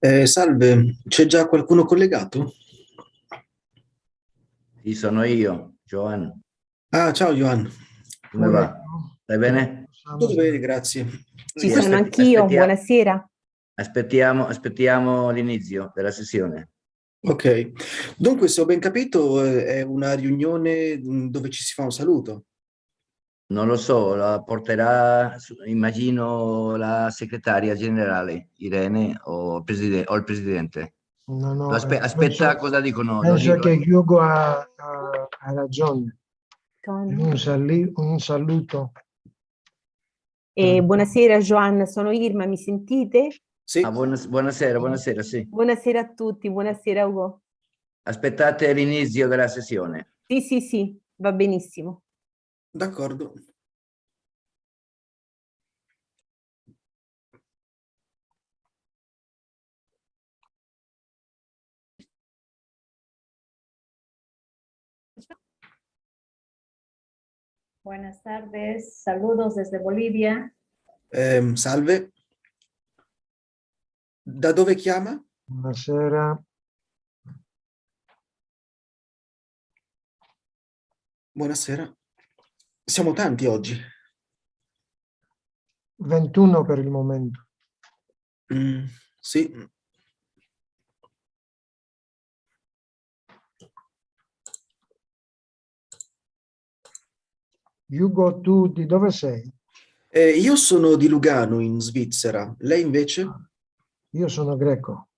Salve, c'è già qualcuno collegato? Sì, sono io, Joan. Ah, ciao Johan. Come Ecco, va? Stai bene? possiamo Tutto bene, smettere. grazie. Ci Sì, sono anch'io, aspettiamo, buonasera. aspettiamo l'inizio della sessione. Ok, dunque se ho ben capito è una riunione dove ci si fa un saluto. Non lo so, la porterà, immagino, la segretaria generale, Irene, o il presidente. No, no, Aspetta, cosa dicono? Lo penso dico. che Hugo ha ragione. Tony. Un saluto. Buonasera Joanna, sono Irma, mi sentite? Sì, Buonasera, sì. Buonasera a tutti, buonasera Ugo. Aspettate l'inizio della sessione. Sì, sì, sì, va benissimo. d'accordo. Buenas tardes, saludos desde Bolivia. Salve, da dove chiama? Buonasera. Buonasera. Siamo tanti oggi. 21 per il momento. Sì, Hugo, tu di dove sei? io sono di Lugano in Svizzera. Lei invece? Io sono greco.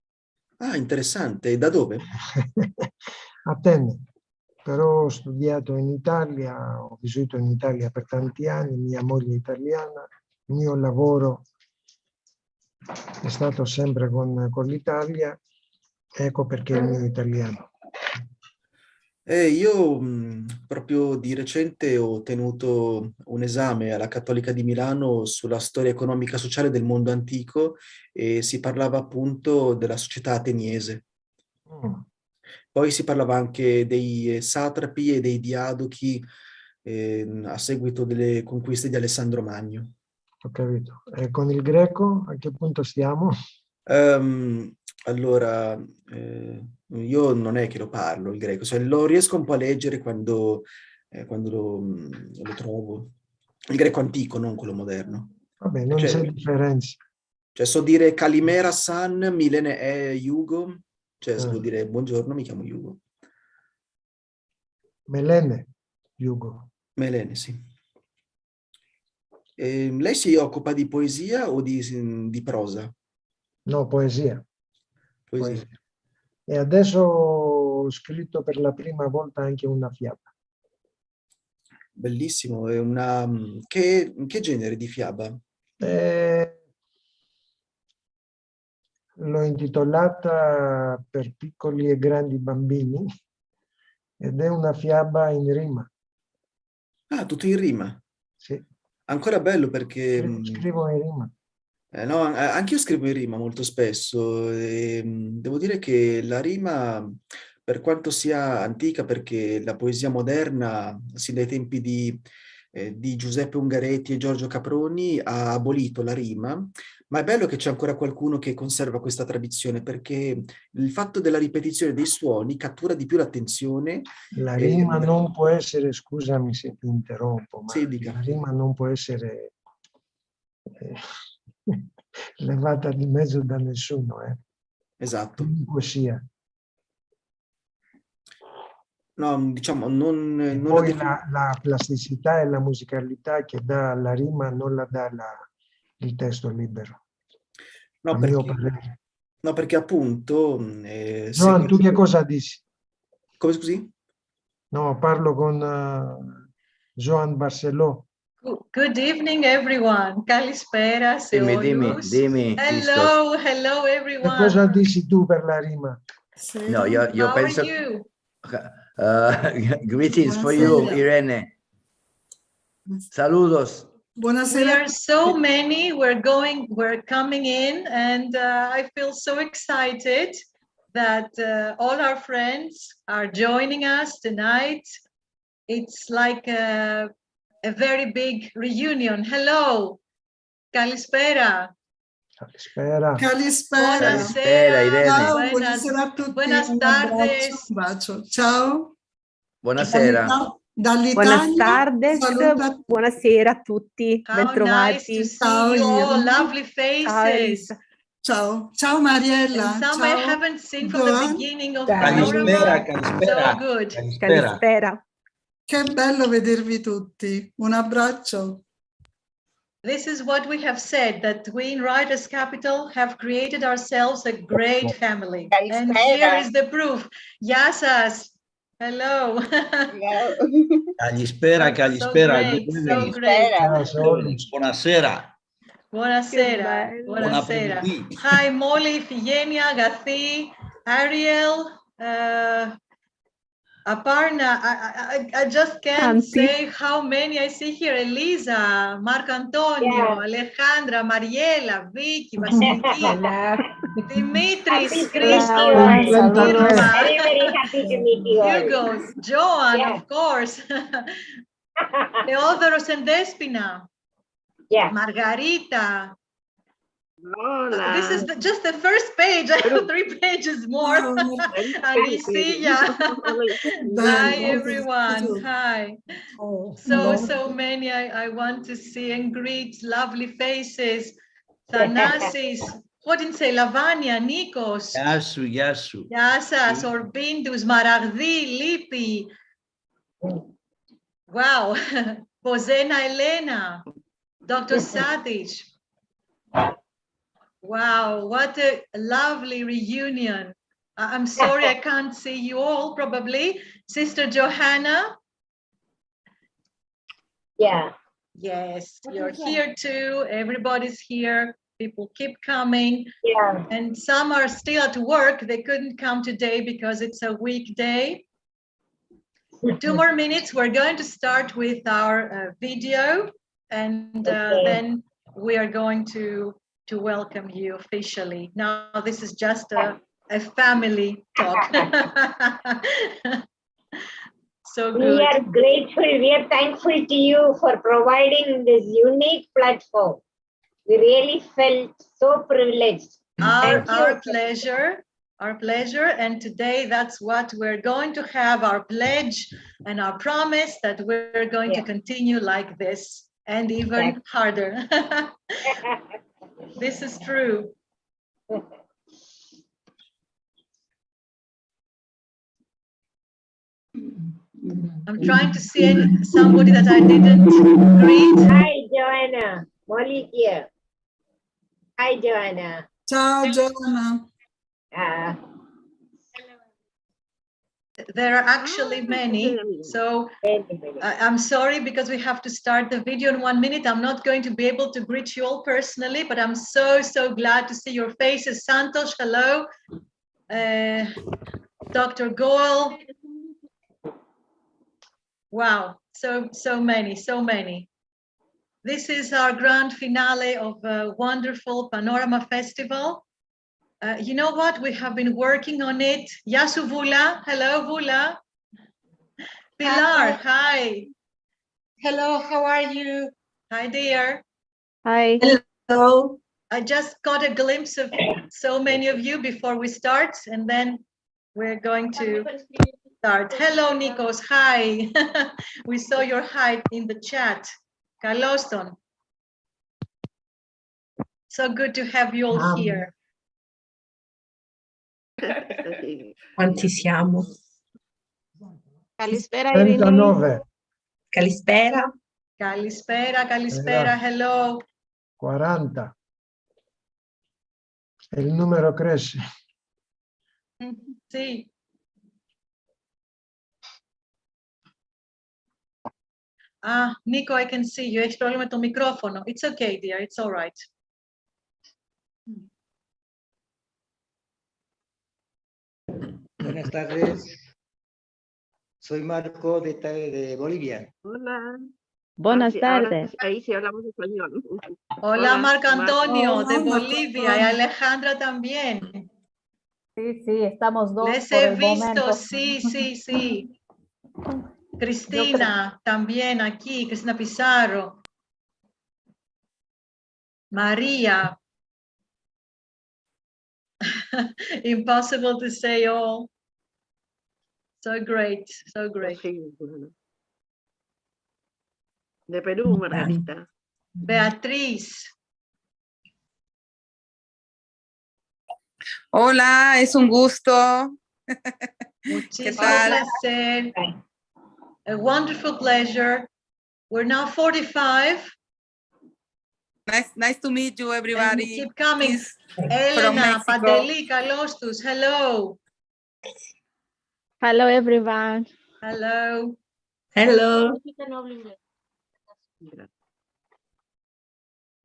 Ah, interessante. Da dove? Atene, però ho studiato in Italia, ho vissuto in Italia per tanti anni, mia moglie è italiana, il mio lavoro è stato sempre con l'Italia, ecco perché il mio italiano. Io proprio di recente ho tenuto un esame alla Cattolica di Milano sulla storia economica e sociale del mondo antico e si parlava appunto della società ateniese. Mm, Poi si parlava anche dei satrapi e dei diadochi a seguito delle conquiste di Alessandro Magno. ho capito. E con il greco a che punto stiamo? Allora, io non è che lo parlo il greco, cioè lo riesco un po' a leggere quando lo trovo. Il greco antico, non quello moderno. Vabbè, non c'è Cioè, differenza. cioè so dire Kalimera San, Milene è Yugo, cioè se vuol Eh, dire buongiorno mi chiamo Yugo. Melene, Hugo. Melene, sì. Lei si occupa di poesia o di prosa? No, poesia. Poesia. Poesia. E adesso ho scritto per la prima volta anche una fiaba. Bellissimo. È che genere di fiaba? Eh, L'ho intitolata Per piccoli e grandi bambini ed è una fiaba in rima. Ah, tutto in rima. Sì, Ancora bello perché scrivo in rima. no, anche io scrivo in rima molto spesso e devo dire che la rima, per quanto sia antica, perché la poesia moderna, sin dai tempi di Giuseppe Ungaretti e Giorgio Caproni, ha abolito la rima, ma è bello che c'è ancora qualcuno che conserva questa tradizione, perché il fatto della ripetizione dei suoni cattura di più l'attenzione. La E, rima non può essere, scusami se ti interrompo, ma sì, dica. la rima non può essere eh, levata di mezzo da nessuno, Esatto. chiunque sia. No, diciamo, non, E non la poi definisco. la plasticità e la musicalità che dà la rima non la dà il testo libero, No, a mio perché, parere. no, perché appunto Joan, tu che cosa dici? Come scusi? No, parlo con Joan Barceló. Good evening, everyone. Kalispera se όλους. Dimmi, Christos. Hello, Che everyone. cosa dici tu per la rima? No, io How are penso. you? Greetings for you, Buonasera. Irene. Saludos. We Buonasera. are so many. We're coming in, and I feel so excited that all our friends are joining us tonight. It's like a very big reunion. Hello, Kalispera. Spera. Calispera. Calispera, Irene. Ciao, Buenas, buonasera a tutti. buenas Un abbraccio, tardes. un bacio. Ciao. Buonasera. Buenas Dall'Italia. tardes, Saluta. buonasera a tutti, How nice to bentrovati. see Ciao, you all, Irene. lovely Ciao faces. Elisa. Ciao. Ciao And Mariella. some I Ciao. haven't seen from the Joan. beginning of Calispera, Panorama. calispera. So good. Calispera. Che bello vedervi tutti. Un abbraccio. This is what we have said, that we in Writers Capital have created ourselves a great family. And here is the proof. Yasas, hello. Calispera, So calispera. great, Good so evening. great. Buonasera. Buonasera, bello. Buon buonasera. appetito. Hi, Molly, Figenia, Gathi, Ariel, Aparna. I just can't Tanti. say how many I see here. Elisa, Marco Antonio, Alejandra, Mariela, Vicky, Vasiliki, Dimitris, Christos, Saludos. Irma, Very, very happy to meet you all. Hugo, Joan, Yeah. of course, Teodoros and Despina, Yeah. Margarita. This is just the first page. I have 3 pages more. Anicia. Hi, everyone. Hi. So many I want to see and greet. Lovely faces. Thanasis. What didn't say? Lavania, Nikos. Yasu, Yasu. Yasas, Orbindus, Maragdi, Lipi. Wow. Posena Elena. Dr. Sadic. Wow, what a lovely reunion. I'm sorry I can't see you all, probably. Sister Johanna? Yeah. Yes, you're here too. Everybody's here. People keep coming. Yeah. And some are still at work. They couldn't come today because it's a weekday. 2 more minutes. We're going to start with our video. And then we are going to welcome you officially. Now, this is just a family talk. So We good. are grateful. We are thankful to you for providing this unique platform. We really felt so privileged. Thank you. Our pleasure. Our pleasure. And today, that's what we're going to have, our pledge and our promise that we're going to continue like this and even harder. This is true. I'm trying to see somebody that I didn't greet. Hi, Joanna. Molly here. Hi, Joanna. Ciao Giovanna. There are actually many. So I'm sorry because we have to start the video in 1 minute. I'm not going to be able to greet you all personally, but I'm so glad to see your faces. Santosh, hello. Dr. Goel. Wow, so many. This is our grand finale of a wonderful Panorama Festival. You know what? We have been working on it. Yasu Vula, hello Vula. Pilar, hi. Hello, how are you? Hi, dear. Hi. Hello. I just got a glimpse of so many of you before we start, and then we're going to start. Hello, Nikos. Hi. We saw your hi in the chat. Kaloston. So good to have you all here. Quanti siamo? Calispera, 39, Calispera. Kalispera. Hello. 40. E il numero cresce. Sì. Nico, I can see you. Έχει πρόβλημα με το μικρόφωνο. It's okay, dear. It's all right. Buenas tardes. Soy Marco de Bolivia. Hola. Buenas Ahora tardes. ahí sí hablamos español. Hola, Marco Antonio, Hola, de Marco Bolivia, y Antonio. Alejandra también. Sí, estamos dos Les por he el visto, momento. sí. Cristina, también aquí, Cristina Pizarro. María. Impossible to say all. So great, so great. De Perú, Margarita. Beatriz. Hola, es un gusto. Muchísimo tal? placer. A wonderful pleasure. We're now 45. Nice to meet you, And everybody. we keep coming. Peace from Elena, Mexico. Padeli, Kalostus, hello. Hello, everyone. Hello. Hello.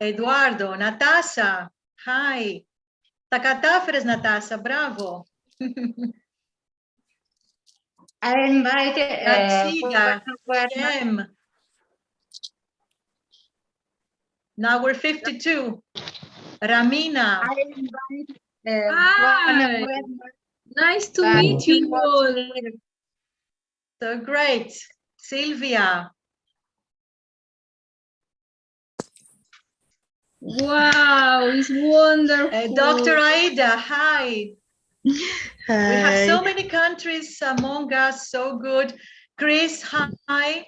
Eduardo, Natasa, hi. Takataferes, Natasa, bravo. I invited Gatsida, Shem. Now we're 52. Ramina. Hi. Nice to meet you all. So great. Sylvia. Wow, it's wonderful. Dr. Aida, hi. Hi. We have so many countries among us, so good. Chris, hi.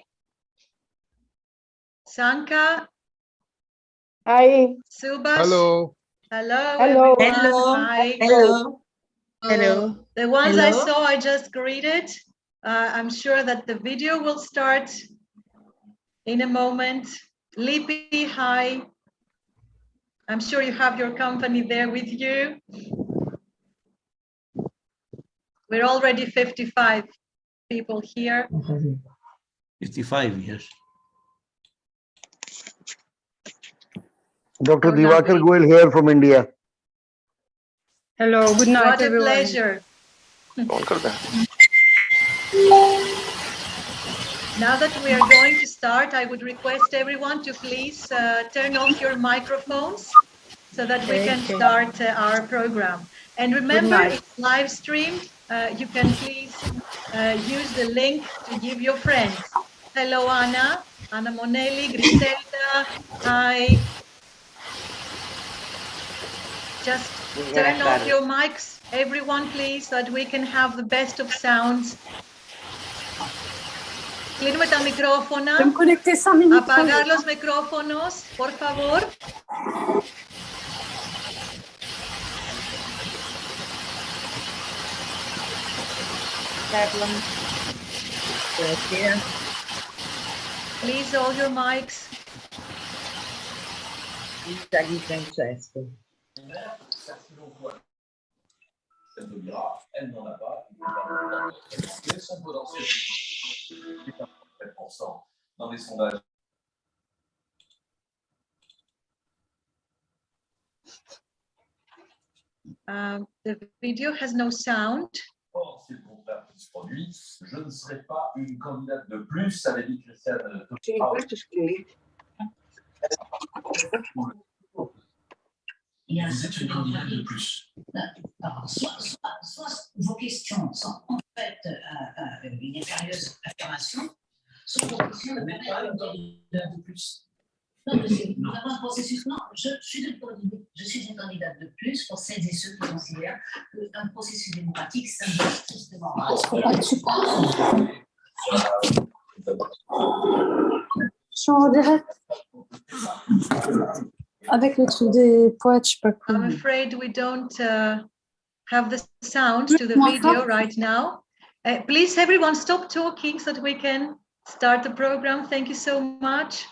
Sanka. Hi. Subhash. Hello. Hello, Hello. everyone. Hello. Hi. Hello. Hello. The ones I Hello. saw, I just greeted. I'm sure that the video will start in a moment. Lippy, hi. I'm sure you have your company there with you. We're already 55 people here. 55, yes. Dr. So Divakar lovely. Goel here from India. Hello, good night, What a everyone. pleasure. Now that we are going to start, I would request everyone to please turn off your microphones so that we can start our program. And remember, night. it's live streamed. You can please use the link to give your friends. Hello, Anna. Anna Monelli, Griselda. Hi. Just turn off your mics, everyone, please, so that we can have the best of sounds. Κλείνουμε τα μικρόφωνα. Apagar los micrófonos, por favor. Please, all your mics. Elle n'en a pas. Son potentiel est à 7% dans les sondages. The video has no sound. Or, c'est le contraire qui se produit. Je ne serai pas une candidate de plus, avait dit Christiane. Vous êtes une candidate de plus. Soit vos questions sont en fait une impérieuse affirmation, soit vos questions ne permettent pas une candidate de plus. Non, monsieur, nous avons un processus. Non, je suis une candidate de plus pour celles et ceux qui considèrent qu'un processus démocratique, ça ne doit strictement pas. Je suis en direct. Avec le truc des poètes, je sais pas quoi. I'm afraid we don't have the sound to the video right now. Please, everyone, stop talking so that we can start the program. Thank you so much.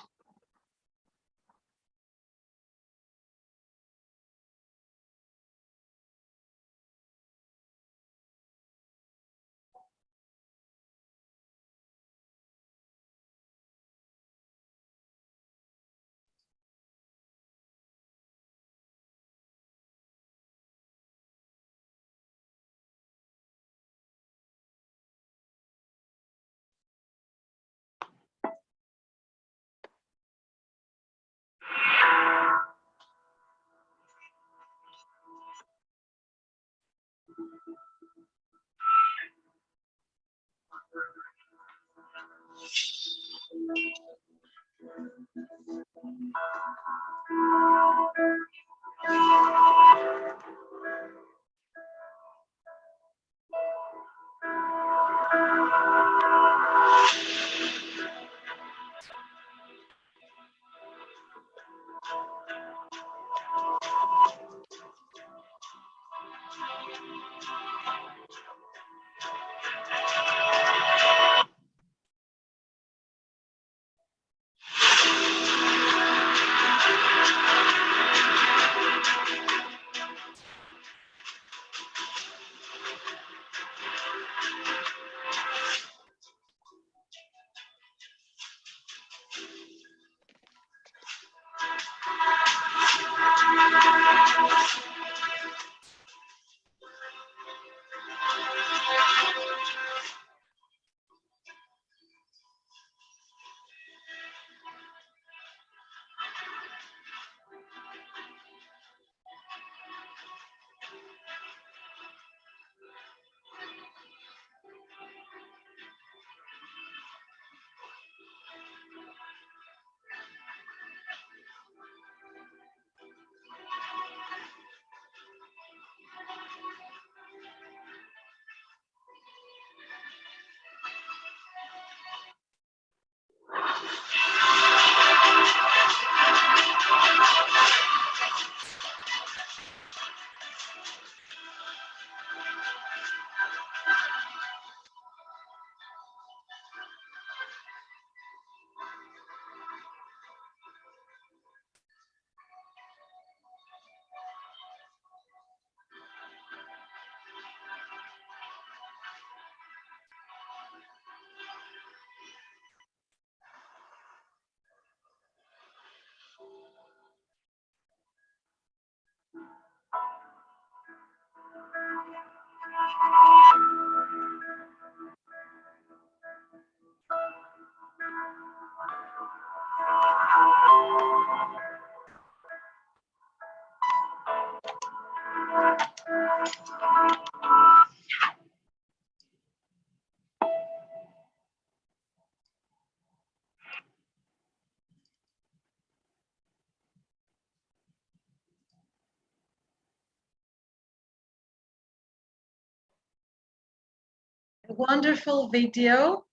wonderful video.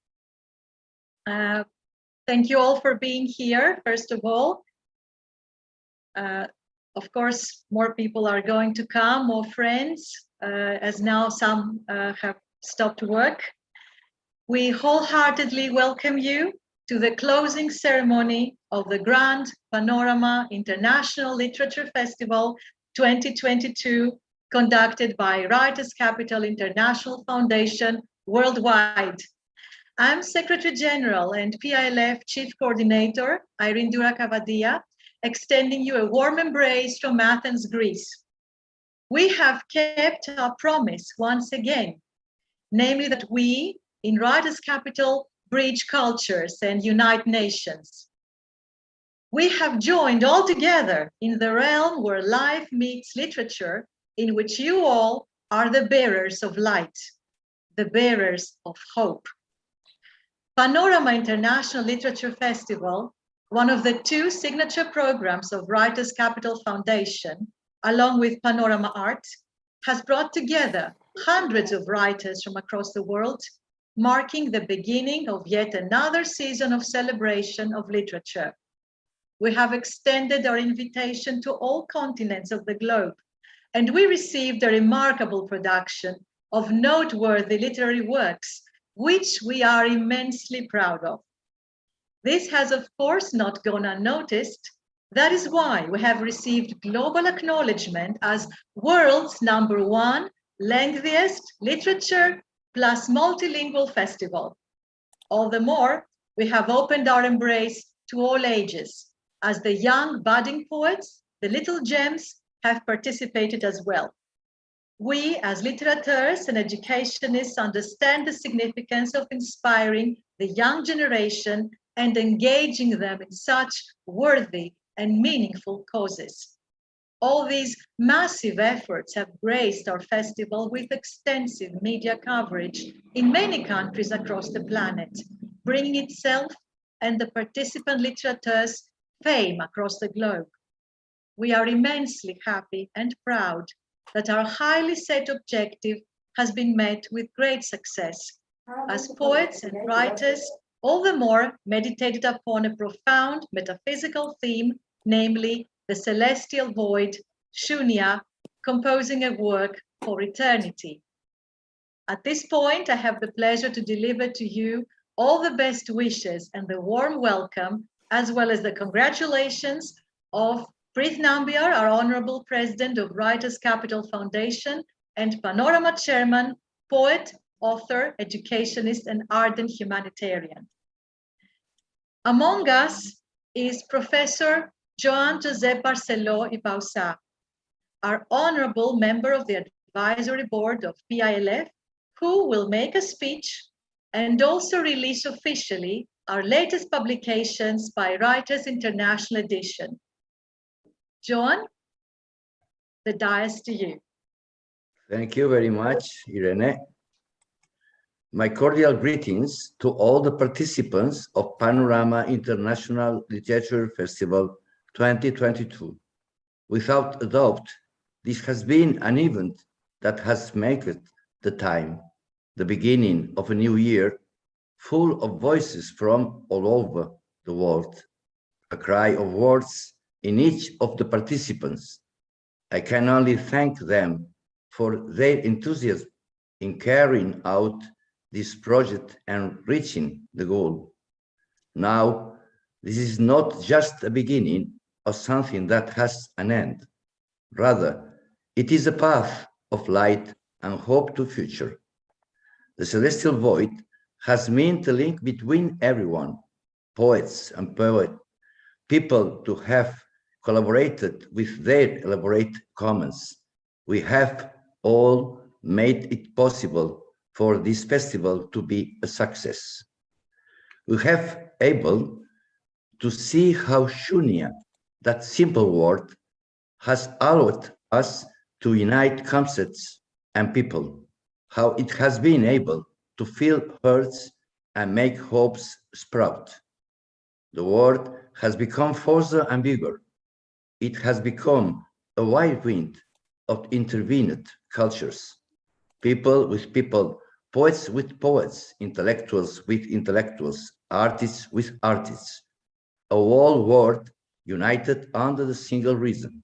Thank you all for being here, first of all. Of course, more people are going to come, more friends, as now some have stopped work. We wholeheartedly welcome you to the closing ceremony of the Grand Panorama International Literature Festival 2022, conducted by Writers' Capital International Foundation worldwide. I'm Secretary General and PILF Chief Coordinator, Irene Dura-Cavadia, extending you a warm embrace from Athens, Greece. We have kept our promise once again, namely that we, in Writers' Capital, bridge cultures and unite nations. We have joined all together in the realm where life meets literature, in which you all are the bearers of light, the bearers of hope. Panorama International Literature Festival, one of the two signature programs of Writers' Capital Foundation, along with Panorama Art, has brought together hundreds of writers from across the world, marking the beginning of yet another season of celebration of literature. We have extended our invitation to all continents of the globe, and we received a remarkable production of noteworthy literary works, which we are immensely proud of. This has, of course, not gone unnoticed. That is why we have received global acknowledgement as world's #1 lengthiest literature plus multilingual festival. All the more, we have opened our embrace to all ages, as the young budding poets, the little gems, have participated as well. We, as literateurs and educationists, understand the significance of inspiring the young generation and engaging them in such worthy and meaningful causes. All these massive efforts have graced our festival with extensive media coverage in many countries across the planet, bringing itself and the participant literateurs fame across the globe. We are immensely happy and proud that our highly set objective has been met with great success, as poets and writers all the more meditated upon a profound metaphysical theme, namely the celestial void, Shunya, composing a work for eternity. At this point, I have the pleasure to deliver to you all the best wishes and the warm welcome, as well as the congratulations of Prith Nambiar, our Honorable President of Writers' Capital Foundation, and Panorama Chairman, poet, author, educationist, and ardent humanitarian. Among us is Professor Joan Josep Barceló y Bausá, our honorable member of the advisory board of PILF, who will make a speech and also release officially our latest publications by Writers International Edition. Joan, the dais to you. Thank you very much, Irene. My cordial greetings to all the participants of Panorama International Literature Festival 2022. Without a doubt, this has been an event that has made it the time, the beginning of a new year, full of voices from all over the world, a cry of words in each of the participants. I can only thank them for their enthusiasm in carrying out this project and reaching the goal. Now, this is not just a beginning of something that has an end. Rather, it is a path of light and hope to future. The celestial void has meant a link between everyone, poets and people to have collaborated with their elaborate comments. We have all made it possible for this festival to be a success. We have able to see how Shunya, that simple word, has allowed us to unite concepts and people, how it has been able to fill hearts and make hopes sprout. The word has become further and bigger. It has become a wide wind of intervened cultures, people with people poets with poets, intellectuals with intellectuals, artists with artists, a whole world united under the single reason,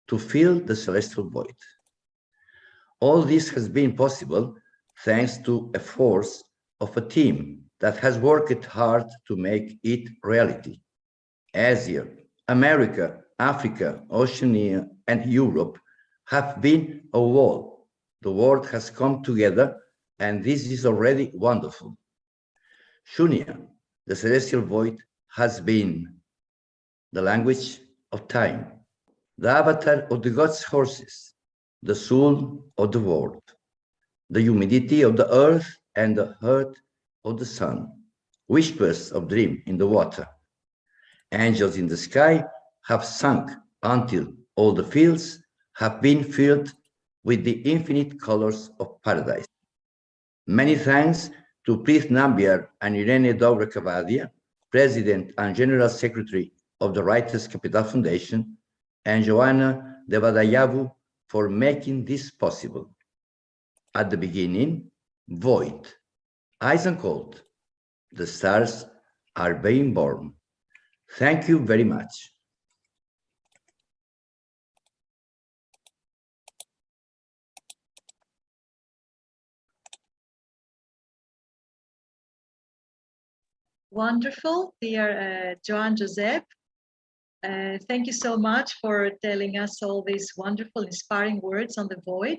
to fill the celestial void. All this has been possible thanks to a force of a team that has worked hard to make it reality. Asia, America, Africa, Oceania, and Europe have been a whole. The world has come together, and this is already wonderful. Shunya, the celestial void, has been the language of time, the avatar of the gods' horses, the soul of the world, the humidity of the earth and the heart of the sun, whispers of dream in the water. Angels in the sky have sung until all the fields have been filled with the infinite colors of paradise. Many thanks to Prith Nambiar and Irene Dobra-Cavadia, President and General Secretary of the Writers' Capital Foundation, and Joanna Devadayavu for making this possible. At the beginning, void, ice and cold, the stars are being born. Thank you very much. Wonderful, dear Joan Josep. Thank you so much for telling us all these wonderful, inspiring words on the void.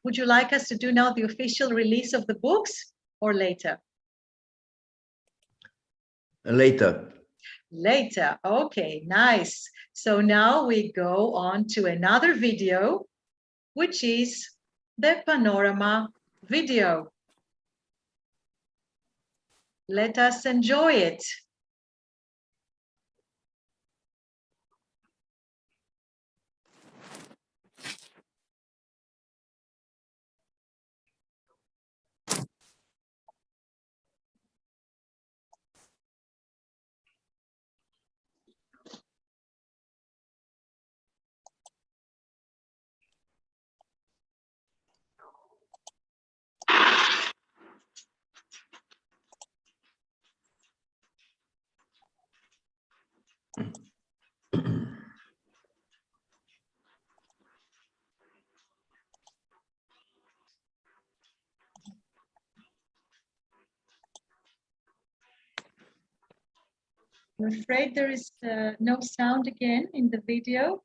Would you like us to do now the official release of the books or later? Later. Later, okay, nice. So now we go on to another video, which is the Panorama video. Let us enjoy it. I'm afraid there is no sound again in the video.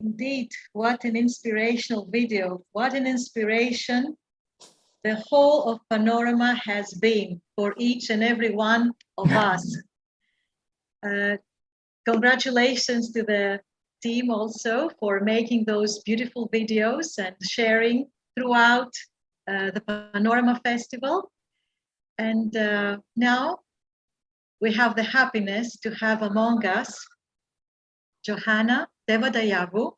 Indeed, what an inspirational video. What an inspiration the whole of Panorama has been for each and every one of us. Congratulations to the team also for making those beautiful videos and sharing throughout the Panorama Festival. And now we have the happiness to have among us Johanna Devadayavu,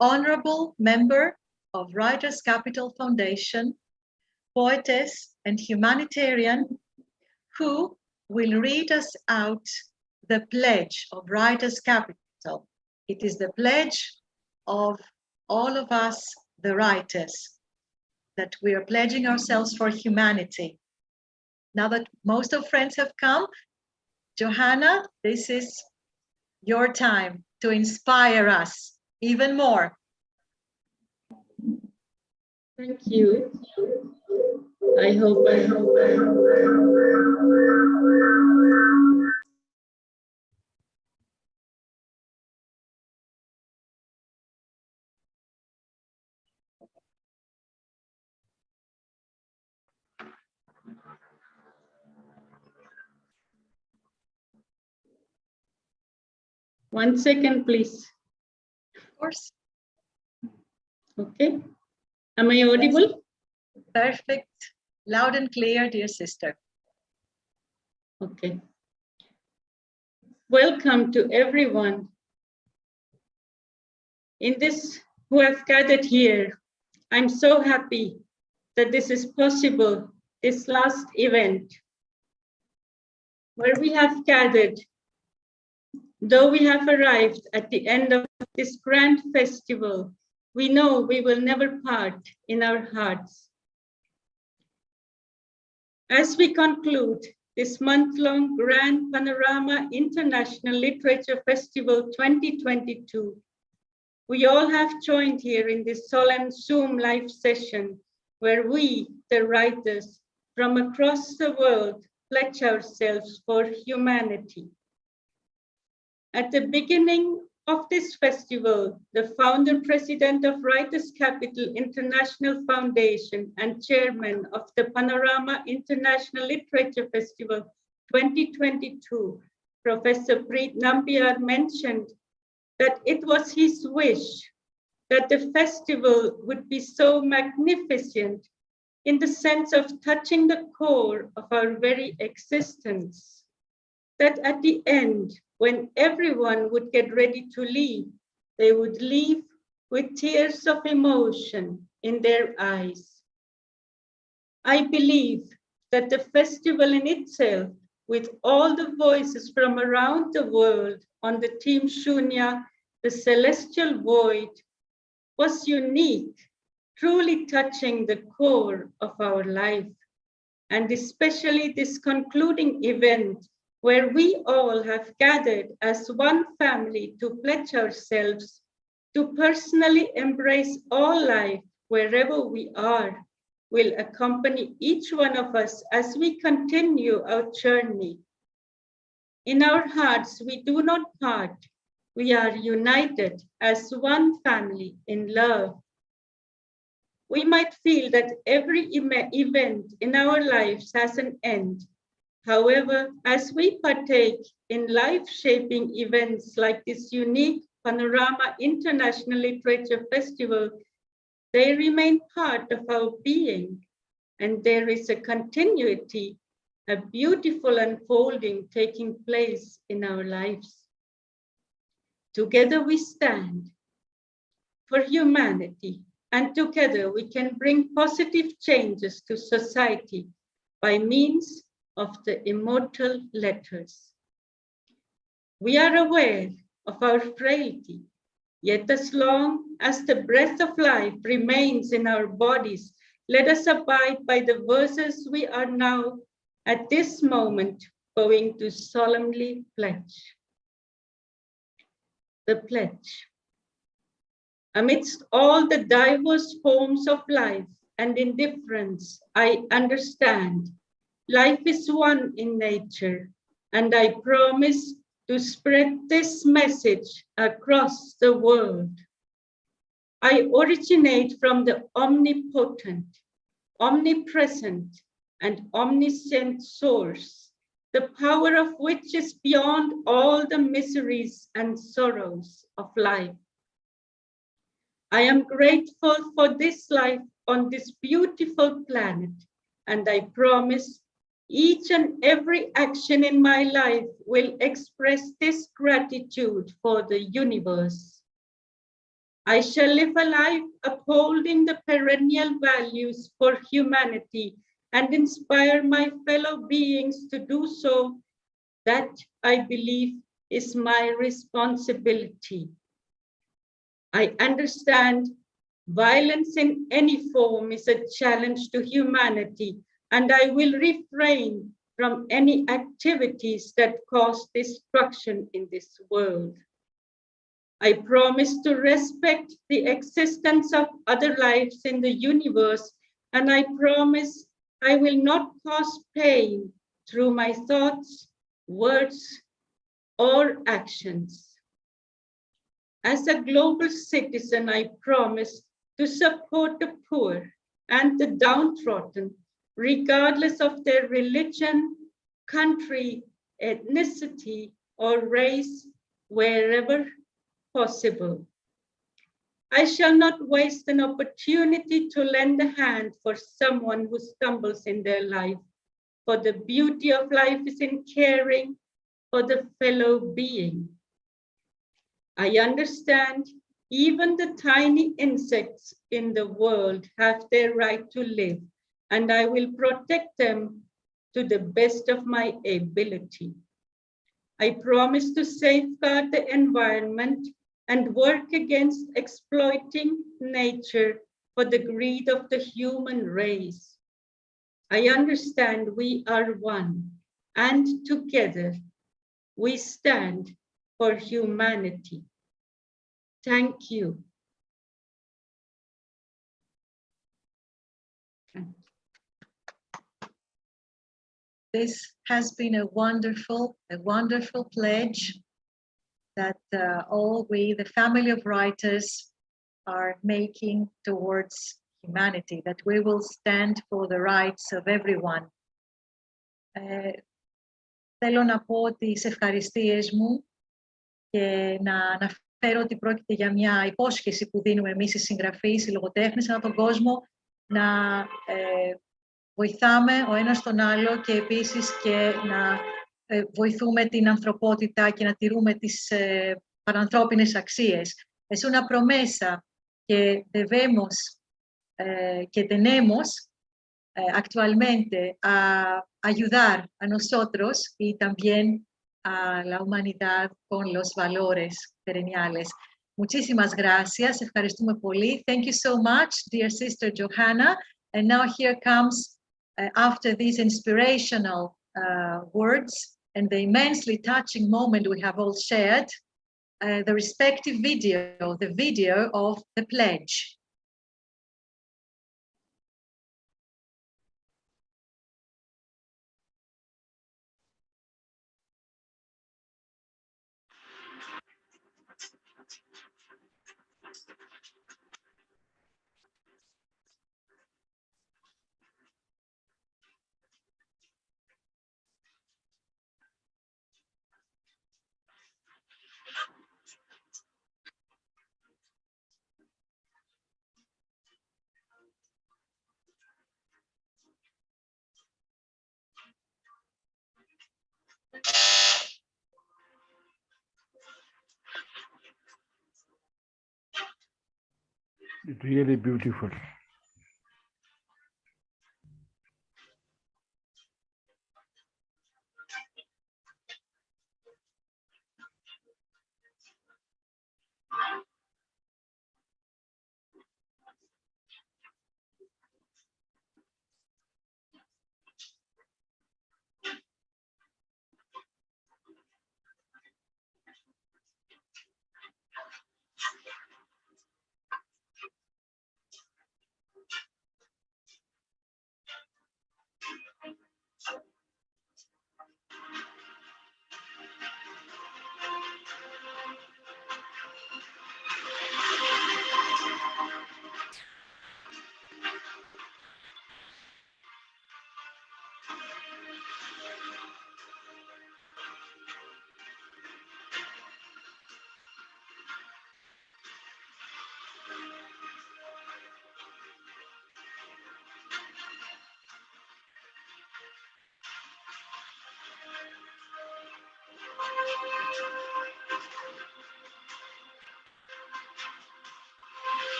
Honorable Member of Writers' Capital Foundation, poetess and humanitarian, who will read us out the pledge of Writers' Capital. It is the pledge of all of us, the writers, that we are pledging ourselves for humanity. Now that most of friends have come, Johanna, this is your time to inspire us even more. Thank you. I hope. 1 second, please. Of course. Okay. Am I audible? Perfect. Loud and clear, dear sister. Okay. Welcome to everyone in this who have gathered here. I'm so happy that this is possible, this last event where we have gathered. Though we have arrived at the end of this grand festival, we know we will never part in our hearts. As we conclude this month-long Grand Panorama International Literature Festival 2022, we all have joined here in this solemn Zoom live session where we, the writers from across the world, pledge ourselves for humanity. At the beginning of this festival, the founder president of Writers' Capital International Foundation and chairman of the Panorama International Literature Festival 2022, Professor Preet Nambiar, mentioned that it was his wish that the festival would be so magnificent in the sense of touching the core of our very existence, that at the end, when everyone would get ready to leave, they would leave with tears of emotion in their eyes. I believe that the festival in itself, with all the voices from around the world on the theme Shunya, the celestial void, was unique, truly touching the core of our life, and especially this concluding event where we all have gathered as one family to pledge ourselves to personally embrace all life wherever we are, will accompany each one of us as we continue our journey. In our hearts, we do not part. We are united as one family in love. We might feel that every event in our lives has an end. However, as we partake in life-shaping events like this unique Panorama International Literature Festival, they remain part of our being, and there is a continuity, a beautiful unfolding taking place in our lives. Together we stand for humanity, and together we can bring positive changes to society by means of the immortal letters. We are aware of our frailty, yet as long as the breath of life remains in our bodies, let us abide by the verses we are now at this moment going to solemnly pledge. The pledge. Amidst all the diverse forms of life and indifference, I understand life is one in nature, and I promise to spread this message across the world. I originate from the omnipotent, omnipresent, and omniscient source, the power of which is beyond all the miseries and sorrows of life. I am grateful for this life on this beautiful planet, and I promise each and every action in my life will express this gratitude for the universe. I shall live a life upholding the perennial values for humanity and inspire my fellow beings to do so That, I believe, is my responsibility. I understand violence in any form is a challenge to humanity, and I will refrain from any activities that cause destruction in this world. I promise to respect the existence of other lives in the universe, and I promise I will not cause pain through my thoughts, words, or actions. As a global citizen, I promise to support the poor and the downtrodden, regardless of their religion, country, ethnicity, or race, wherever possible. I shall not waste an opportunity to lend a hand for someone who stumbles in their life, for the beauty of life is in caring for the fellow being. I understand even the tiny insects in the world have their right to live, and I will protect them to the best of my ability. I promise to safeguard the environment and work against exploiting nature for the greed of the human race. I understand we are one, and together we stand for humanity. Thank you. This has been a wonderful pledge that all we, the family of writers, are making towards humanity, that we will stand for the rights of everyone. Θέλω να πω τις ευχαριστίες μου και να αναφέρω ότι πρόκειται για μια υπόσχεση που δίνουμε εμείς οι συγγραφείς, οι λογοτέχνες, ανά τον κόσμο, να βοηθάμε ο ένας τον άλλο και επίσης και να βοηθούμε την ανθρωπότητα και να τηρούμε τις παρανθρώπινες αξίες. Es una promesa que debemos que tenemos actualmente a ayudar a nosotros y también a la humanidad con los valores perenniales. Muchísimas gracias. Ευχαριστούμε πολύ. Thank you so much, dear sister Johanna. And now here comes, after these inspirational words and the immensely touching moment we have all shared, the respective video, the video of the pledge. It's really beautiful.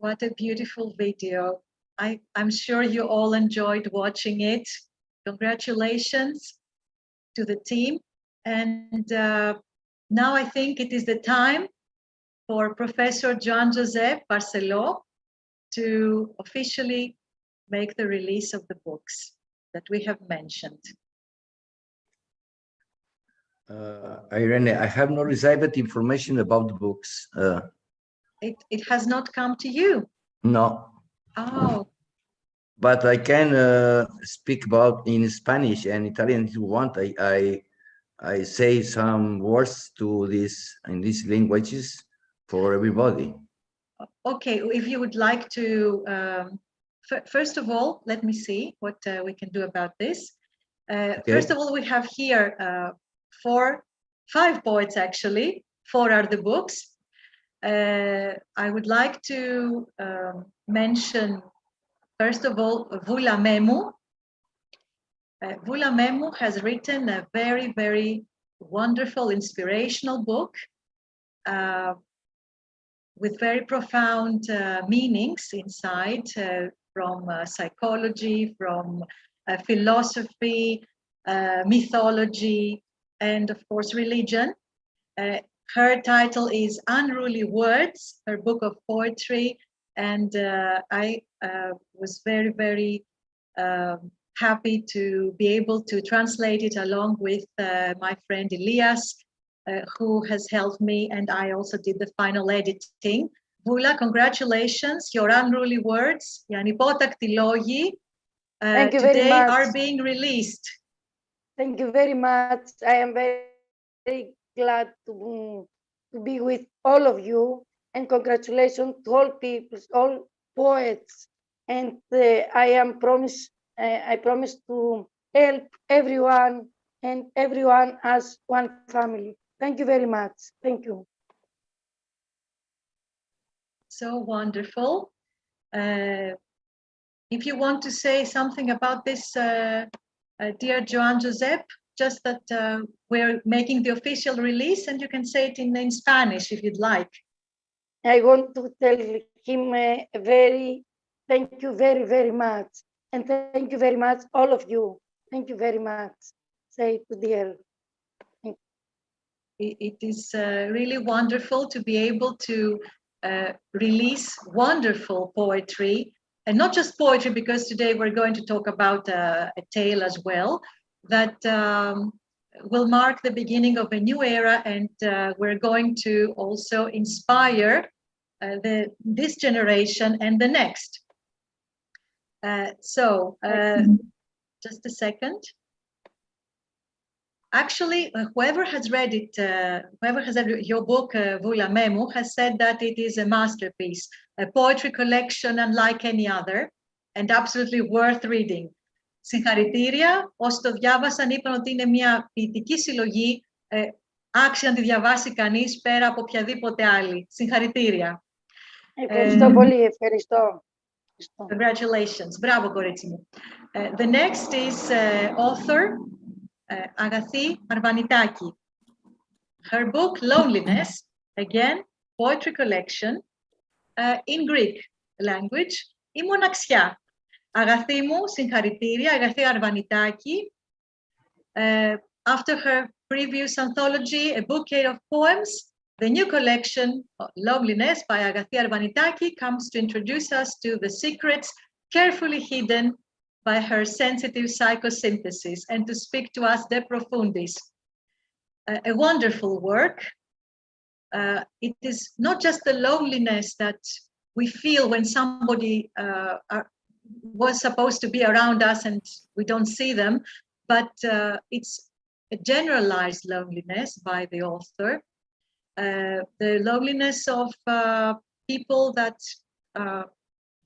What a beautiful video. I'm sure you all enjoyed watching it. Congratulations to the team. And now I think it is the time for Professor Joan-Josep Barceló to officially make the release of the books that we have mentioned. Irene, I have not received information about the books. It has not come to you? No. Oh. But I can speak about in Spanish and Italian if you want. I say some words to this in these languages for everybody. Okay, if you would like to, first of all, let me see what we can do about this. Okay. First of all, we have here 5 poets actually. 4 are the books. I would like to mention, first of all, Vula Memu. Vula Memu has written a very, very wonderful, inspirational book with very profound meanings inside, from psychology, from philosophy, mythology, and of course religion. Her title is Unruly Words, her book of poetry, and I was very, very happy to be able to translate it along with my friend Elias, who has helped me, and I also did the final editing. Vula, congratulations, your Unruly Words, οι ανυπότακτοι λόγοι, today are being released. Thank you very much. I am very, very glad to be with all of you, and congratulations to all people, all poets. And I promise to help everyone, and everyone as one family. Thank you very much. Thank you. So wonderful. If you want to say something about this, dear Joan-Josep, just that we're making the official release, and you can say it in Spanish if you'd like. I want to tell him thank you very, very much. And thank you very much, all of you. Thank you very much. Say to dear. It is really wonderful to be able to release wonderful poetry, and not just poetry, because today we're going to talk about a tale as well, that will mark the beginning of a new era, and we're going to also inspire this generation and the next. Just a second. Actually, whoever has read it, whoever has read your book, Vula Memu, has said that it is a masterpiece, a poetry collection unlike any other, and absolutely worth reading. Συγχαρητήρια, όσοι το διάβασαν είπαν ότι είναι μια ποιητική συλλογή, άξια να τη διαβάσει κανείς πέρα από οποιαδήποτε άλλη. Συγχαρητήρια. Ευχαριστώ πολύ, ευχαριστώ. Congratulations. Μπράβο, κορίτσι μου. The next is author Agathi Arvanitaki. Her book, Loneliness, again, poetry collection, in Greek language, η μοναξιά. Agathi μου, συγχαρητήρια, Agathi Arvanitaki. After her previous anthology, A Bouquet of Poems, the new collection, Loneliness by Agathi Arvanitaki, comes to introduce us to the secrets carefully hidden by her sensitive psychosynthesis, and to speak to us de profundis. A wonderful work. It is not just the loneliness that we feel when somebody was supposed to be around us and we don't see them, but it's a generalized loneliness by the author. The loneliness of people that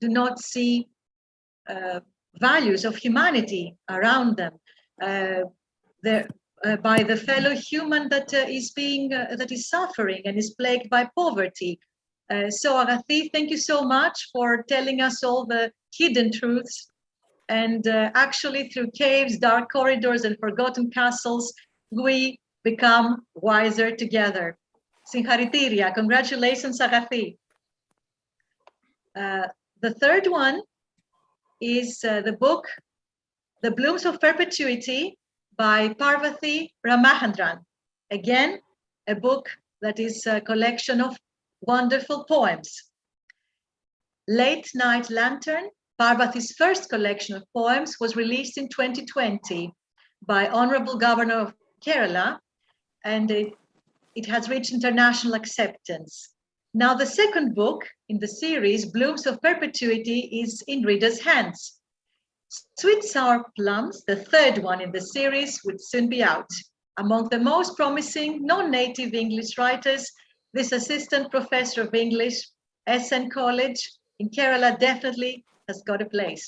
do not see values of humanity around them, by the fellow human that is suffering and is plagued by poverty. So Agathi, thank you so much for telling us all the hidden truths, and actually through caves, dark corridors, and forgotten castles, we become wiser together. Συγχαρητήρια. Congratulations, Agathi. The third one is the book, The Blooms of Perpetuity by Parvati Ramahandran. Again, a book that is a collection of wonderful poems. Late Night Lantern, Parvati's first collection of poems, was released in 2020 by Honorable Governor of Kerala, and it has reached international acceptance. Now the second book in the series, Blooms of Perpetuity, is in readers' hands. Sweet Sour Plums, the third one in the series, would soon be out. Among the most promising non-native English writers, this assistant professor of English, SN College in Kerala, definitely has got a place.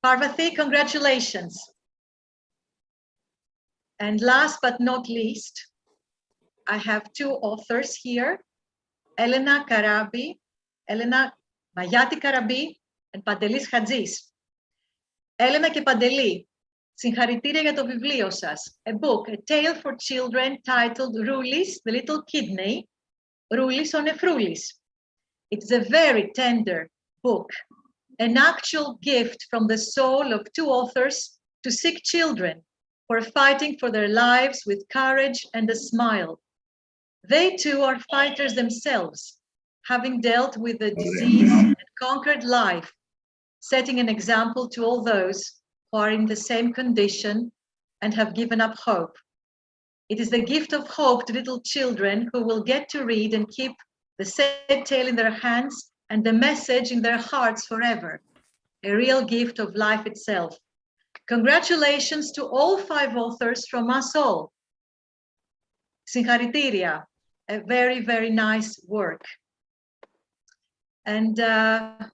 Parvati, congratulations. And last but not least, I have two authors here, Elena Mayati Karabi and Pantelis Hadjis. Elena και Παντελή, συγχαρητήρια για το βιβλίο σας. A book, a tale for children titled Roulis, the Little Kidney, Roulis on Efroulis. It's a very tender book, an actual gift from the soul of two authors to sick children who are fighting for their lives with courage and a smile. They too are fighters themselves, having dealt with the disease and conquered life, setting an example to all those who are in the same condition and have given up hope. It is the gift of hope to little children who will get to read and keep the sad tale in their hands and the message in their hearts forever, a real gift of life itself. Congratulations to all 5 authors from us all. Συγχαρητήρια, a very, very nice work. And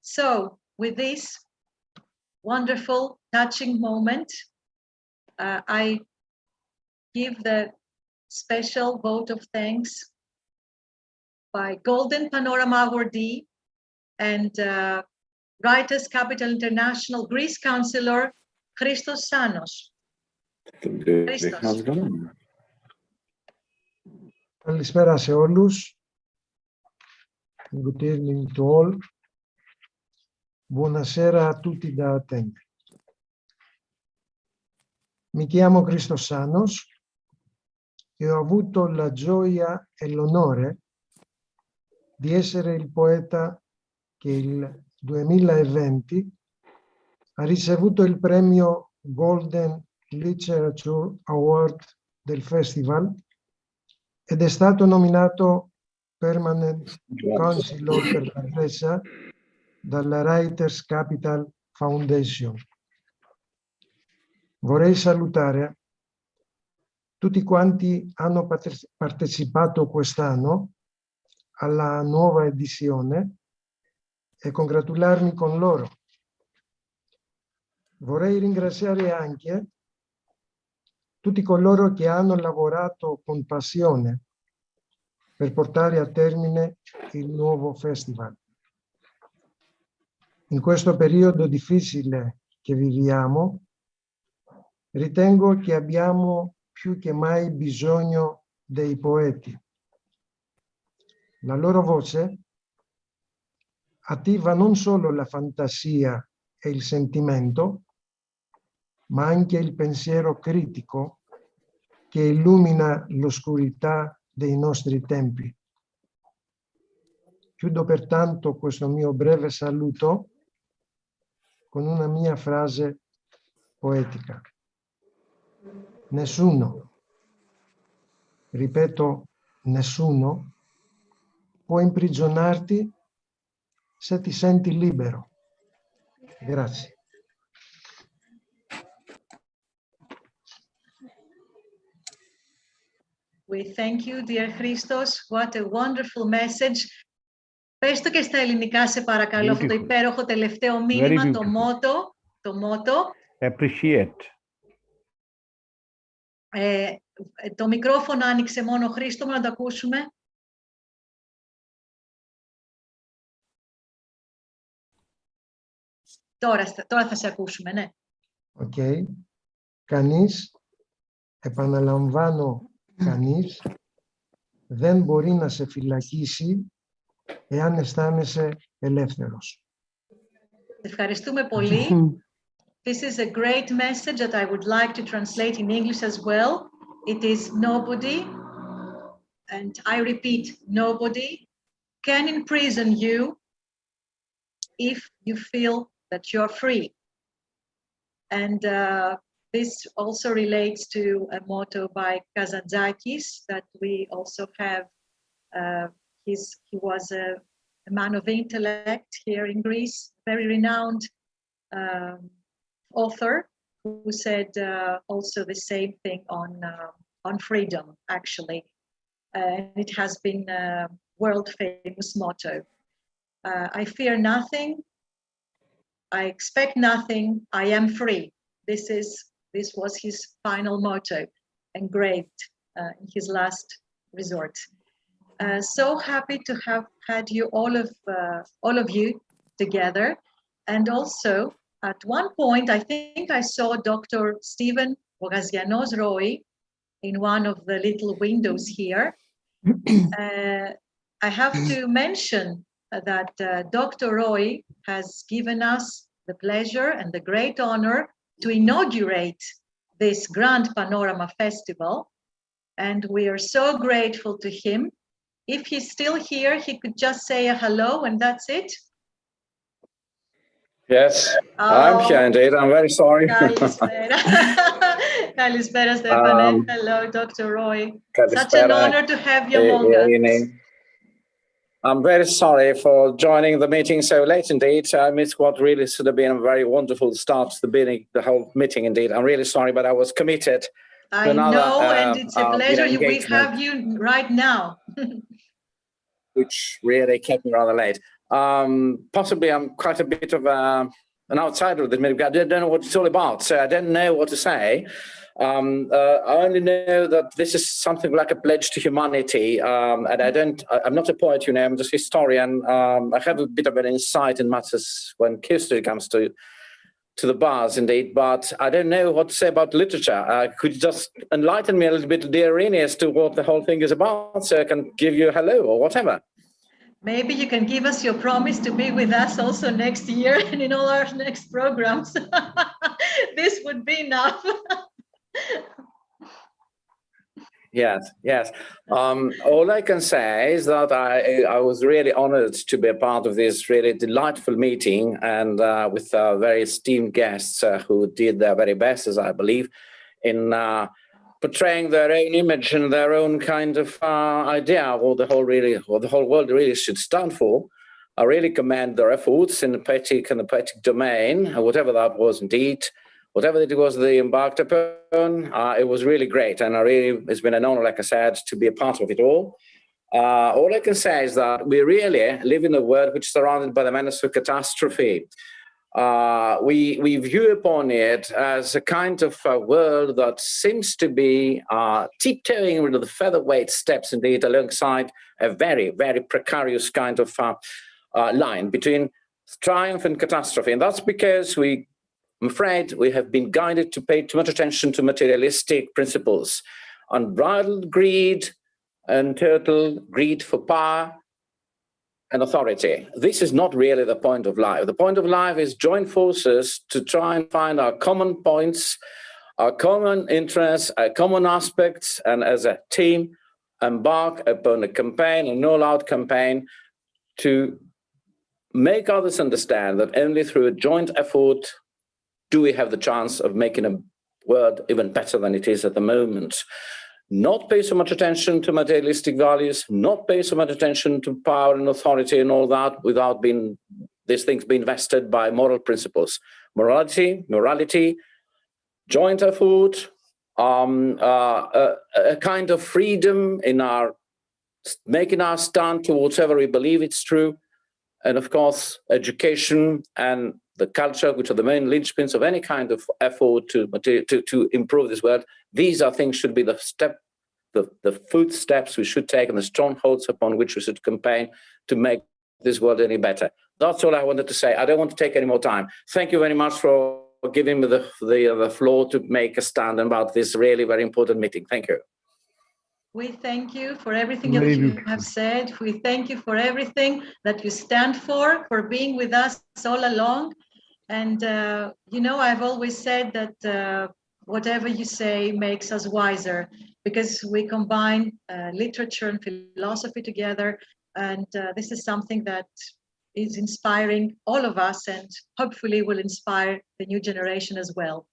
so with this wonderful, touching moment, I give the special vote of thanks by Golden Panorama awardee and Writers Capital International Greece Councillor Christos Sanos. Christos. Καλησπέρα σε όλους. Good evening to all. Buonasera a tutti da Atene. Mi chiamo Cristo Sanos e ho avuto la gioia e l'onore di essere il poeta che il 2020 ha ricevuto il premio Golden Literature Award del Festival ed è stato nominato Permanent Counselor per la Grecia dalla Writers Capital Foundation. Vorrei salutare tutti quanti hanno partecipato quest'anno alla nuova edizione e congratularmi con loro. Vorrei ringraziare anche tutti coloro che hanno lavorato con passione per portare a termine il nuovo festival. In questo periodo difficile che viviamo, ritengo che abbiamo più che mai bisogno dei poeti. La loro voce attiva non solo la fantasia e il sentimento, ma anche il pensiero critico che illumina l'oscurità dei nostri tempi. Chiudo pertanto questo mio breve saluto con una mia frase poetica. Nessuno, ripeto, nessuno può imprigionarti se ti senti libero. Grazie. We thank you, dear Christos. What a wonderful message. Πες το και στα ελληνικά, σε παρακαλώ, αυτό το υπέροχο τελευταίο μήνυμα, το μότο. Appreciate. Το μικρόφωνο άνοιξε μόνο, Χρήστο μου, να το ακούσουμε. Τώρα θα σε ακούσουμε, ναι. Οκ. Κανείς, επαναλαμβάνω, κανείς δεν μπορεί να σε φυλακίσει εάν αισθάνεσαι ελεύθερος. Ευχαριστούμε πολύ. This is a great message that I would like to translate in English as well. It is nobody, and I repeat, nobody can imprison you if you feel that you're free. And this also relates to a motto by Kazantzakis that we also have. He was a man of intellect here in Greece, very renowned author, who said also the same thing on freedom, actually. It has been a world famous motto. I fear nothing, I expect nothing, I am free. This was his final motto, engraved in his last resort. So happy to have had you all of you together, and also at one point I think I saw Dr. Stephen Bogazianos Roy in one of the little windows here. I have to mention that Dr. Roy has given us the pleasure and the great honor to inaugurate this Grand Panorama Festival, and we are so grateful to him. If he's still here, he could just say a hello and that's it. Yes, I'm here indeed. I'm very sorry. Kalispera, Stefane. Hello, Dr. Roy. Such an honor to have you among us. I'm very sorry for joining the meeting so late indeed. I missed what really should have been a very wonderful start to the whole meeting indeed. I'm really sorry, but I was committed to another know, and it's a pleasure we have you right now. Which really kept me rather late. Possibly I'm quite a bit of an outsider of this meeting. I don't know what it's all about, so I don't know what to say. I only know that this is something like a pledge to humanity, and I'm not a poet, you know, I'm just a historian. I have a bit of an insight in matters when history comes to the bars, indeed, but I don't know what to say about literature. Could you just enlighten me a little bit, dear Irini, as to what the whole thing is about, so I can give you a hello or whatever? Maybe you can give us your promise to be with us also next year and in all our next programs. This would be enough. Yes. All I can say is that I was really honored to be a part of this really delightful meeting, and with very esteemed guests who did their very best, as I believe, in portraying their own image and their own kind of idea of what the whole world really should stand for. I really commend their efforts in the poetic domain, whatever that was indeed. Whatever it was they embarked upon, it was really great. And it's been an honor, like I said, to be a part of it all. All I can say is that we really live in a world which is surrounded by the menace of catastrophe. We view upon it as a kind of a world that seems to be tiptoeing with the featherweight steps, indeed, alongside a very, very precarious kind of line between triumph and catastrophe. And that's because I'm afraid we have been guided to pay too much attention to materialistic principles, unbridled greed and total greed for power and authority. This is not really the point of life. The point of life is join forces to try and find our common points, our common interests, our common aspects, and as a team, embark upon a campaign, an all-out campaign, to make others understand that only through a joint effort do we have the chance of making a world even better than it is at the moment. Not pay so much attention to materialistic values, not pay so much attention to power and authority and all that without these things being vested by moral principles. Morality, joint effort, a kind of freedom in making our stand to whatever we believe it's true, and of course, education and the culture, which are the main linchpins of any kind of effort to improve this world. These are things should be the footsteps we should take and the strongholds upon which we should campaign to make this world any better. That's all I wanted to say. I don't want to take any more time. Thank you very much for giving me the floor to make a stand about this really very important meeting. Thank you. We thank you for everything that Very you beautiful. have said. We thank you for everything that you stand for being with us all along. And, you know, I've always said that whatever you say makes us wiser, because we combine literature and philosophy together. And this is something that is inspiring all of us, and hopefully will inspire the new generation as well.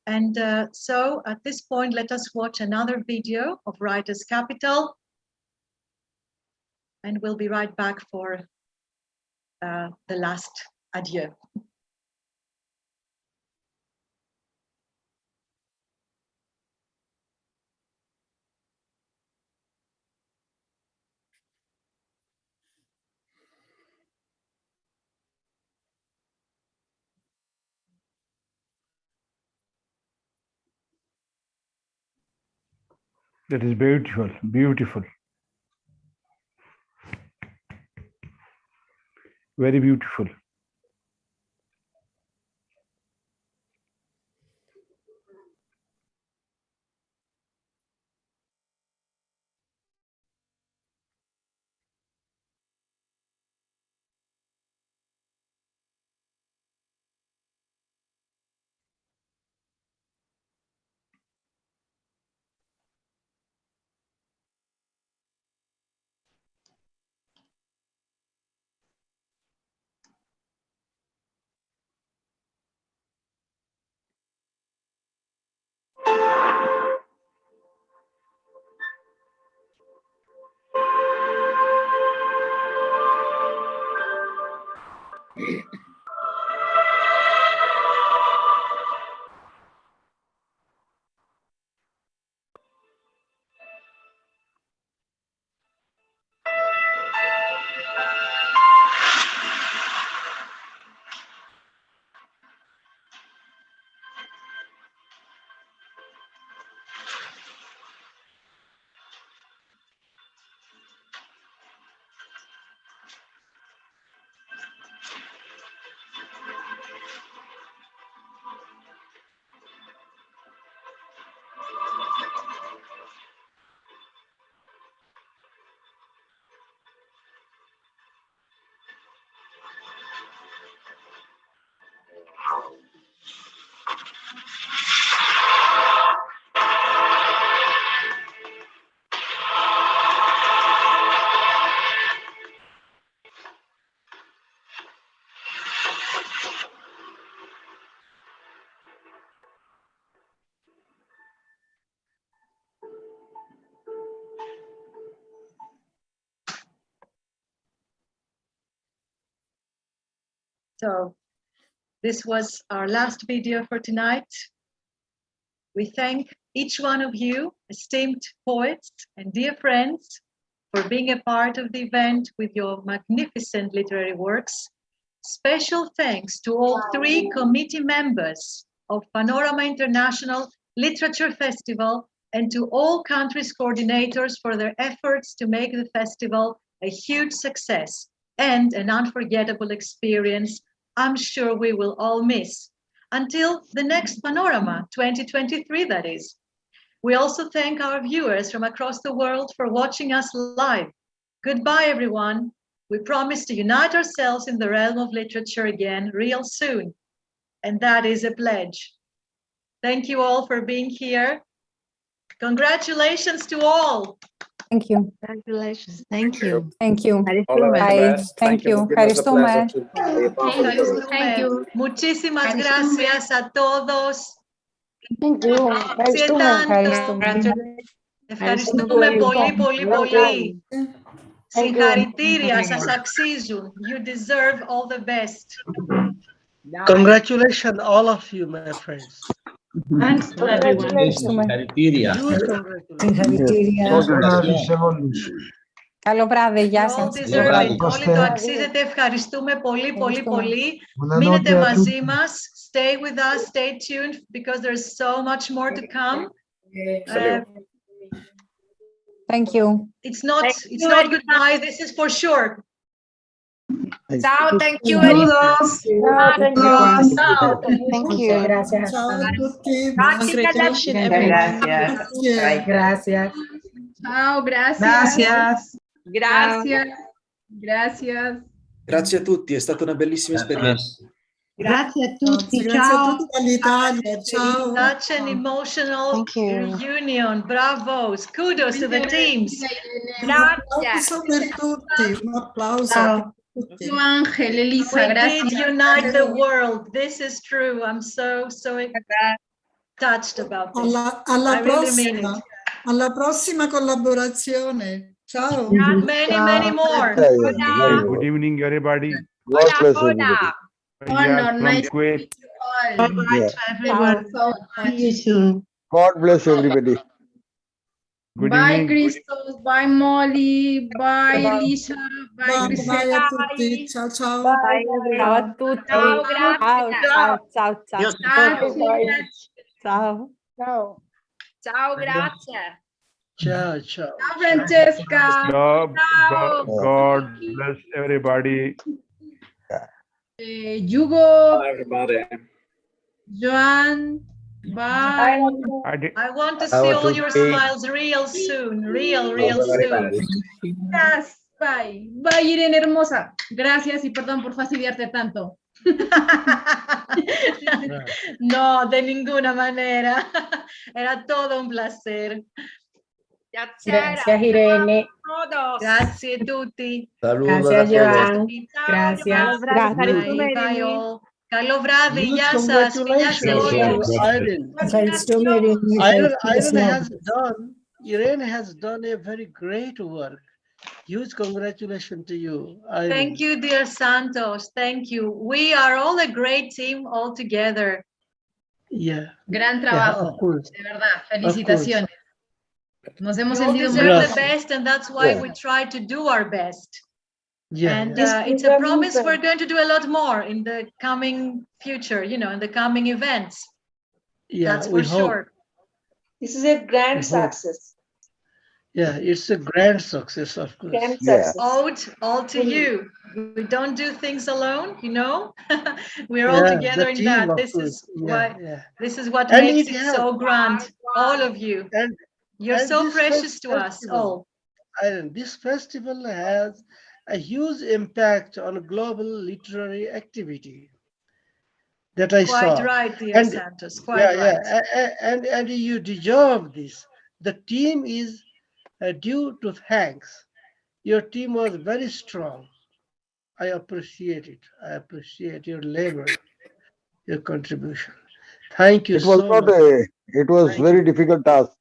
And so at this point, let us watch another video of Writers' Capital. And we'll be right back for the last adieu. That is beautiful, beautiful. Very beautiful. So this was our last video for tonight. We thank each one of you, esteemed poets and dear friends, for being a part of the event with your magnificent literary works. Special thanks to all 3 committee members of Panorama International Literature Festival, and to all countries' coordinators for their efforts to make the festival a huge success and an unforgettable experience I'm sure we will all miss. Until the next Panorama, 2023 that is. We also thank our viewers from across the world for watching us live. Goodbye, everyone. We promise to unite ourselves in the realm of literature again real soon. And that is a pledge. Thank you all for being here. Congratulations to all. Thank you. Congratulations. Thank you. Thank you. All the Bye. best. Thank you. It's been a pleasure to be a part of this. Thank you. Muchísimas gracias a todos. Thank you. Ευχαριστούμε πολύ. Συγχαρητήρια, σας αξίζουν. You deserve all the best. Congratulations, all of you, my friends. Thanks to everyone. Καλό βράδυ, γεια σας. Όλοι το αξίζετε. Ευχαριστούμε πολύ. Μείνετε μαζί μας. Stay with us, stay tuned, because there's so much more to come. Thank you. It's not goodbye, this is for sure. Ciao, thank you. Thank you. Gracias. Ciao a tutti. Congratulations, everyone. Grazie. Gracias. Ciao, gracias. Gracias. Gracias. Gracias. Grazie a tutti, è stata una bellissima esperienza. Grazie a tutti, Grazie a ciao. tutti dall'Italia. Ciao. Such an emotional reunion. Bravo. Kudos to the teams. Un applauso per tutti. Un applauso per tutti. Ángel, Elisa, We gracias. did unite the world. This is true. I'm so touched about this. Alla I really mean prossima. it. Alla prossima collaborazione. Ciao. Many more. Good evening, everybody. God bless everybody. Yeah, from Nice Kuwait. Bye Yeah. to everyone. See you soon. God bless everybody. Good Bye, evening. Christos. Bye, Molly. Bye, Elisa. Bye, Bye Grisella. a tutti. Ciao ciao. Ciao a tutti. Ciao, Ciao, ciao. Grazie. Ciao. Ciao. Ciao, grazie. Ciao, ciao. Ciao, Francesca. God bless everybody. Hugo, Bye, everybody. Joan, bye. I want to Ciao see a all your tutti. smiles real soon. Real Ciao, soon. everybody. Gracias. Bye. Bye, Irene hermosa. Gracias y perdón por fastidiarte tanto. No, de ninguna manera. Era todo un placer. Gracias, Irene. Grazie a tutti. Saludos Gracias, a todos. Joan. Gracias. Bye, bye all. Carlo Bravi, Huge γεια σας, φιλιά σε congratulations όλους. to Irene has done a very great work. Huge congratulations to you, Irene. Thank you, dear Santos. Thank you. We are all a great team all together. Yeah. Gran Yeah, trabajo. of course. De verdad, Of felicitaciones. Nos hemos You all sentido muy deserve the Gracias. best, and that's why Yeah. we try to do our best. Yeah. And yeah. it's a promise we're going to do a lot more in the coming future, in the coming events. Yeah, That's we for hope. sure. This is a grand We hope. success. Yeah, it's a grand success, of course. Grand Yeah. success. Ode all to you. We don't do things alone, We're all Yeah, together the in team, that. of This course. is Yeah, why. yeah. This is what And makes it it has. so grand. All of you. You're And so this precious to us festival, all. And this festival has a huge impact on global literary activity that I Quite saw. right, dear And Santos. Quite right. and you deserve this. The team is due to thanks. Your team was very strong. I appreciate it. I appreciate your labor, your contribution. Thank you It was so not much. it was Thank very you. difficult task.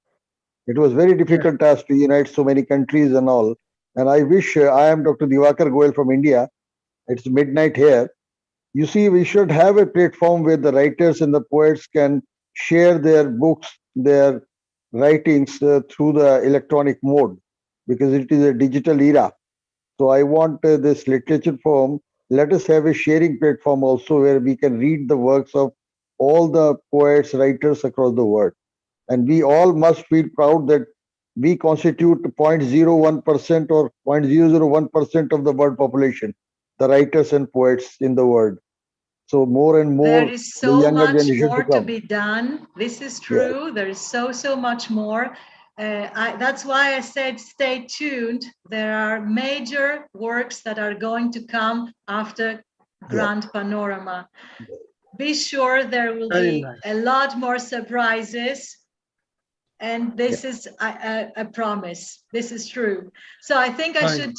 It was very difficult task to unite so many countries and all. And I wish I am Dr. Diwakar Goel from India. It's midnight here. You see, we should have a platform where the writers and the poets can share their books, their writings through the electronic mode, because it is a digital era. So I want this literature forum. Let us have a sharing platform also where we can read the works of all the poets, writers across the world. And we all must feel proud that we constitute 0.01% or 0.001% of the world population, the writers and poets in the world. So more and more, There is so the younger much generation more to to come. be done. This is true. There is so much more. That's why I said stay tuned. There are major works that are going to come after Grand Panorama. Be sure there will Very be nice. a lot more surprises. And this is a promise. This is true. So I think I Fine. should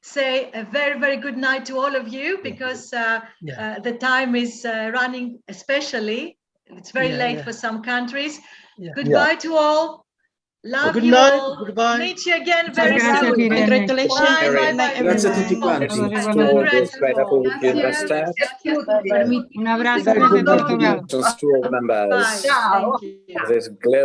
say a very, very good night to all of you, because the time is running, especially. It's very late for some countries. Yeah. Goodbye to all. Love Good you night. all. Goodbye. Meet you again very Grazie, soon. Irene. Congratulations. Bye, bye, Good night, bye. Grazie a everyone. tutti quanti. Congrats to all. Gracias. Gracias por permitirnos. Un abrazo desde Portogal. Congratulations to all members Bye. Thank you. of this global